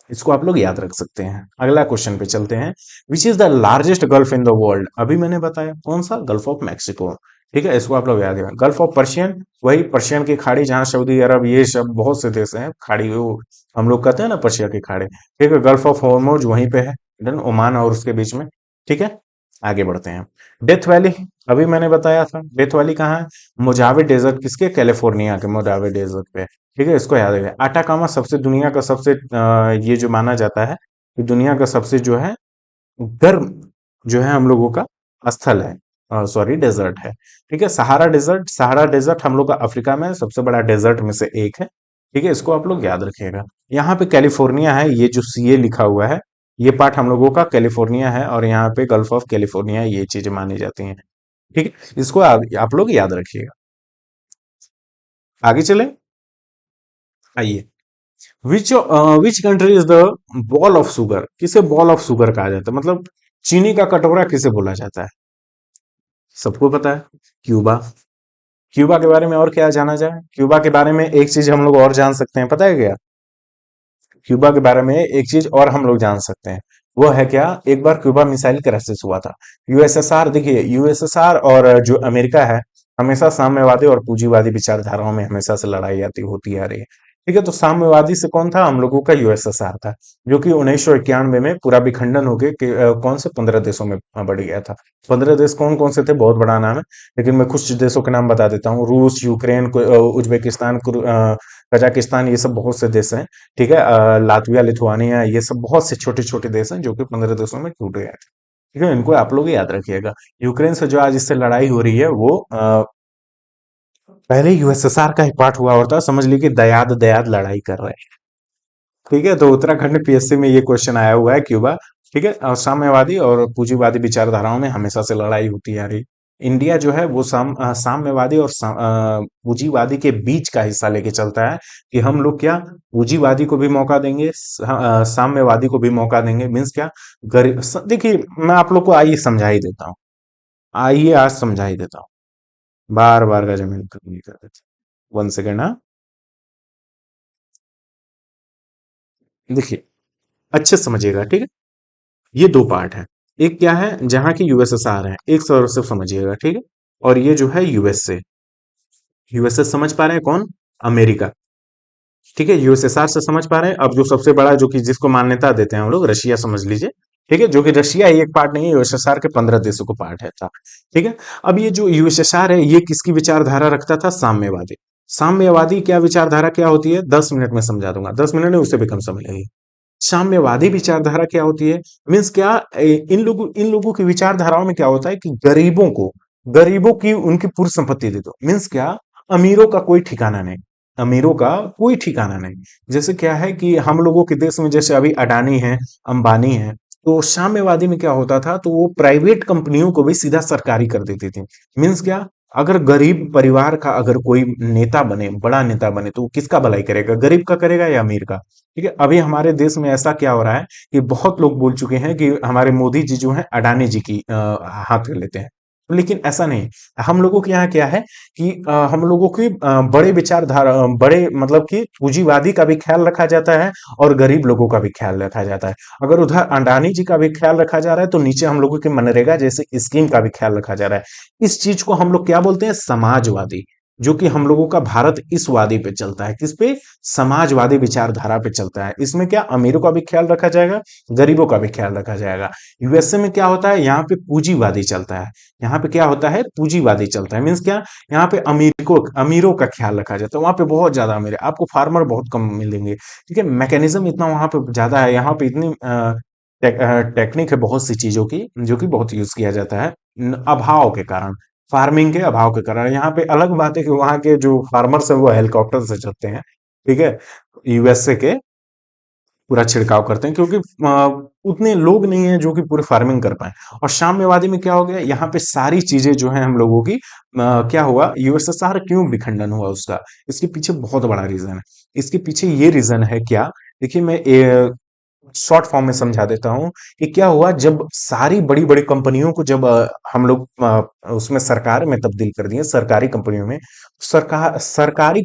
इसको आप लोग याद रख सकते हैं। अगला क्वेश्चन पे चलते हैं। Which is the largest gulf in the world, अभी मैंने बताया कौन सा, गल्फ ऑफ मैक्सिको। ठीक है, इसको आप लोग याद रखें। गल्फ ऑफ पर्शियन, वही पर्शियन की खाड़ी, जहां सऊदी अरब ये सब बहुत से देश हैं, खाड़ी वो हम लोग कहते हैं ना पर्शिया की खाड़ी। ठीक है, गल्फ ऑफ हॉर्मोज वहीं पे है, डन, ओमान और उसके बीच में। ठीक है, आगे बढ़ते हैं। डेथ वैली, अभी मैंने बताया था, डेथ वैली कहाँ है, मोजावे डेजर्ट, किसके, कैलिफोर्निया के मोजावे डेजर्ट पे। ठीक है, इसको याद रखें। आटाकामा सबसे दुनिया का सबसे ये जो माना जाता है कि दुनिया का सबसे जो है गर्म जो है हम लोगों का स्थल है, सॉरी डेजर्ट है। ठीक है, सहारा डेजर्ट, सहारा डेजर्ट हम लोग का अफ्रीका में सबसे बड़ा डेजर्ट में से एक है। ठीक है, इसको आप लोग याद रखिएगा। यहाँ पे कैलिफोर्निया है, ये जो सीए लिखा हुआ है, ये पार्ट हम लोगों का कैलिफोर्निया है, और यहाँ पे गल्फ ऑफ कैलिफोर्निया, ये चीजें मानी जाती हैं। ठीक है, इसको आप लोग याद रखिएगा। आगे चले, आइए। Which country is the ball of sugar, किसे बॉल ऑफ शुगर कहा जाता है, मतलब चीनी का कटोरा किसे बोला जाता है, सबको पता है, क्यूबा। क्यूबा के बारे में और क्या जाना जाए, क्यूबा के बारे में एक चीज हम लोग और जान सकते हैं, पता है क्या, क्यूबा के बारे में एक चीज और हम लोग जान सकते हैं, वो है क्या, एक बार क्यूबा मिसाइल क्राइसिस हुआ था। यूएसएसआर, देखिए यूएसएसआर और जो अमेरिका है, हमेशा साम्यवादी और पूंजीवादी विचारधाराओं में हमेशा से लड़ाई आती होती आ रही है। ठीक है, तो साम्यवादी से कौन था, हम लोगों का यूएसएसआर था, जो कि 1991 में पूरा विखंडन होके कौन से 15 देशों में बढ़ गया था। 15 देश कौन कौन से थे, बहुत बड़ा नाम है, लेकिन मैं कुछ देशों के नाम बता देता हूँ। रूस, यूक्रेन, उज्बेकिस्तान, कजाकिस्तान, ये सब बहुत से देश हैं। ठीक है, लातविया, लिथुआनिया, ये सब बहुत से छोटे छोटे देश हैं जो कि 15 देशों में टूट गए थे। ठीक है, इनको आप लोग याद रखिएगा। यूक्रेन से जो आज इससे लड़ाई हो रही है, वो पहले यूएसएसआर का ही पार्ट हुआ होता, समझ लीजिए कि दयाद दयाद लड़ाई कर रहे हैं। ठीक है, तो उत्तराखंड पीएससी में ये क्वेश्चन आया हुआ है, क्यूबा। ठीक है, और साम्यवादी और पूंजीवादी विचारधाराओं में हमेशा से लड़ाई होती आ रही। इंडिया जो है वो साम्यवादी और पूंजीवादी के बीच का हिस्सा लेके चलता है, कि हम लोग क्या पूंजीवादी को भी मौका देंगे, साम्यवादी को भी मौका देंगे। मीन्स क्या, गरीब, देखिए मैं आप लोग को आइए समझा ही देता हूँ, आइए आज समझा ही देता हूँ। बार बार का जमीन नहीं कर देते। 1 सेकेंड, हाँ। देखिए, अच्छे से समझिएगा, ठीक है। ये दो पार्ट है, एक क्या है जहां की यूएसएसआर है, एक से समझिएगा, ठीक है। और ये जो है यूएसए, यूएसए समझ पा रहे हैं कौन, अमेरिका। ठीक है, यूएसएसआर से समझ पा रहे हैं। अब जो सबसे बड़ा, जो कि जिसको मान्यता देते हैं हम लोग, रशिया समझ लीजिए। ठीक है, जो कि रशिया ही एक पार्ट नहीं है, यूएसएसआर के 15 देशों को पार्ट है था। ठीक है, अब ये जो यूएसएसआर है, ये किसकी विचारधारा रखता था, साम्यवादी। साम्यवादी क्या विचारधारा क्या होती है, 10 मिनट में समझा दूंगा, 10 मिनट में, उससे भी कम समय लगेगी। साम्यवादी विचारधारा क्या होती है, मीन्स क्या, इन लोगों की विचारधाराओं में क्या होता है कि गरीबों की उनकी पूरी संपत्ति दे दो। मीन्स क्या, अमीरों का कोई ठिकाना नहीं, अमीरों का कोई ठिकाना नहीं। जैसे क्या है कि हम लोगों के देश में जैसे अभी अडानी है, अंबानी है, तो साम्यवादी में क्या होता था, तो वो प्राइवेट कंपनियों को भी सीधा सरकारी कर देती थी। मीन्स क्या, अगर गरीब परिवार का अगर कोई नेता बने, बड़ा नेता बने, तो वो किसका भलाई करेगा, गरीब का करेगा या अमीर का। ठीक है, अभी हमारे देश में ऐसा क्या हो रहा है कि बहुत लोग बोल चुके हैं कि हमारे मोदी जी जो हैं अडानी जी की हाथ कर लेते हैं, लेकिन ऐसा नहीं। हम लोगों के यहाँ क्या है कि हम लोगों की बड़े विचारधारा, बड़े मतलब कि पूंजीवादी का भी ख्याल रखा जाता है, और गरीब लोगों का भी ख्याल रखा जाता है। अगर उधर अडानी जी का भी ख्याल रखा जा रहा है, तो नीचे हम लोगों के मनरेगा जैसे स्कीम का भी ख्याल रखा जा रहा है। इस चीज को हम लोग क्या बोलते हैं, समाजवादी। जो कि हम लोगों का भारत इस वादी पे चलता है, किस पे, समाजवादी विचारधारा पे चलता है। इसमें क्या, अमीरों का भी ख्याल रखा जाएगा, गरीबों का भी ख्याल रखा जाएगा। यूएसए में क्या होता है, यहाँ पे पूंजीवादी चलता है। यहाँ पे क्या होता है, पूंजीवादी चलता है। मीन्स क्या, यहाँ पे अमीरों का ख्याल रखा जाता है। वहां पे बहुत ज्यादा अमीर है, आपको फार्मर बहुत कम मिलेंगे। ठीक है, मैकेनिज्म इतना वहां पे ज्यादा है, यहाँ पे इतनी टेक्निक है बहुत सी चीजों की, जो कि बहुत यूज किया जाता है, अभाव के कारण, फार्मिंग के अभाव के कारण। यहाँ पे अलग बात है कि वहाँ के जो फार्मर्स है वो हेलीकॉप्टर से चलते हैं। ठीक है, यूएसए के पूरा छिड़काव करते हैं, क्योंकि उतने लोग नहीं हैं जो कि पूरी फार्मिंग कर पाए। और साम्यवादी में क्या हो गया, यहाँ पे सारी चीजें जो है हम लोगों की, क्या हुआ, यूएसएसआर क्यों विखंडन हुआ उसका, इसके पीछे बहुत बड़ा रीजन है। इसके पीछे ये रीजन है क्या, देखिए मैं शॉर्ट फॉर्म में समझा देता हूँ कि क्या हुआ, जब सारी बड़ी बड़ी कंपनियों को जब हम लोग उसमें सरकार में तब्दील कर दिए, सरकारी कंपनियों में, सरकारी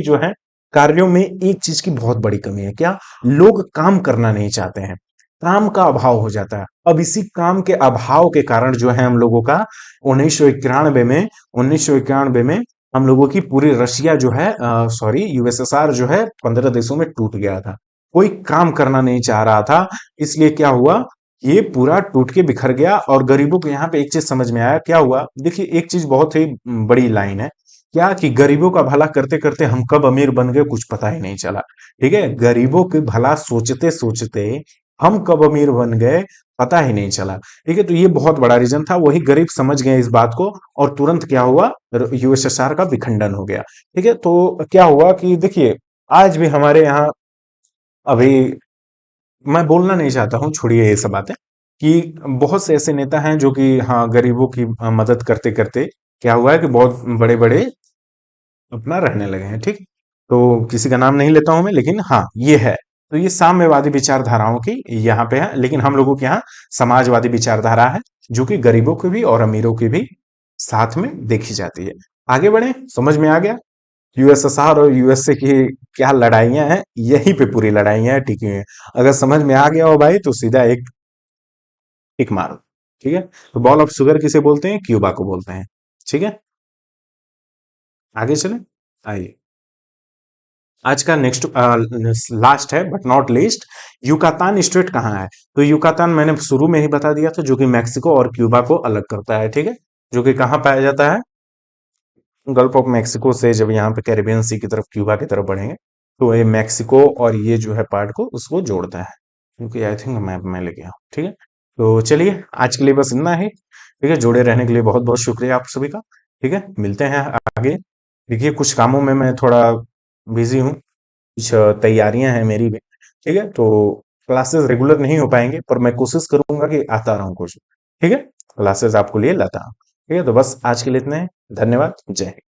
जो है कार्यों में एक चीज की बहुत बड़ी कमी है, क्या, लोग काम करना नहीं चाहते हैं, काम का अभाव हो जाता है। अब इसी काम के अभाव के कारण जो है हम लोगों का 1991 में हम लोगों की पूरी रशिया जो है, सॉरी, यूएसएसआर जो है 15 देशों में टूट गया था। कोई काम करना नहीं चाह रहा था, इसलिए क्या हुआ, ये पूरा टूट के बिखर गया। और गरीबों को यहाँ पे एक चीज समझ में आया, क्या हुआ, देखिए एक चीज बहुत ही बड़ी लाइन है, क्या कि गरीबों का भला करते करते हम कब अमीर बन गए कुछ पता ही नहीं चला। ठीक है, गरीबों के भला सोचते सोचते हम कब अमीर बन गए पता ही नहीं चला। ठीक है, तो ये बहुत बड़ा रीजन था, वही गरीब समझ गए इस बात को, और तुरंत क्या हुआ, यूएसएसआर का विखंडन हो गया। ठीक है, तो क्या हुआ कि देखिए, आज भी हमारे यहाँ, अभी मैं बोलना नहीं चाहता हूँ, छोड़िए ये सब बातें, कि बहुत से ऐसे नेता हैं जो कि हाँ गरीबों की मदद करते करते क्या हुआ है कि बहुत बड़े बड़े अपना रहने लगे हैं। ठीक, तो किसी का नाम नहीं लेता हूं मैं, लेकिन हाँ ये है। तो ये साम्यवादी विचारधाराओं की यहाँ पे है, लेकिन हम लोगों के यहाँ समाजवादी विचारधारा है, जो कि गरीबों की भी और अमीरों की भी साथ में देखी जाती है। आगे बढ़े, समझ में आ गया। यूएसएसआर और यूएसए की क्या लड़ाइयां हैं, यहीं पे पूरी लड़ाइयां टिकी हुई हैं। अगर समझ में आ गया हो भाई तो सीधा एक टिक मारो। ठीक है, तो बॉल ऑफ शुगर किसे बोलते हैं? क्यूबा को बोलते हैं। ठीक है, आगे चले, आइए। आज का नेक्स्ट लास्ट है but not least, Yucatan state कहाँ है? तो युकातान मैंने शुरू में ही बता दिया था, जो कि मैक्सिको और क्यूबा को अलग करता है। ठीक है, जो कि कहाँ पाया जाता है? गल्फ ऑफ मैक्सिको से जब यहाँ पे कैरिबियन सी की तरफ, क्यूबा की तरफ बढ़ेंगे, तो ये मैक्सिको और ये जो है पार्ट को उसको जोड़ता है, क्योंकि आई थिंक मैप में लेके आऊँ। ठीक है, तो चलिए आज के लिए बस इतना ही। ठीक है, जुड़े रहने के लिए बहुत बहुत शुक्रिया आप सभी का। ठीक है, मिलते हैं आगे। देखिए कुछ कामों में मैं थोड़ा बिजी हूँ, कुछ तैयारियां हैं मेरी भी। ठीक है, तो क्लासेस रेगुलर नहीं हो पाएंगे, पर मैं कोशिश करूंगा कि आता रहूं कुछ। ठीक है, क्लासेस आपको लिए लाता हूं। ठीक है, तो बस आज के लिए इतना है। धन्यवाद, जय हिंद।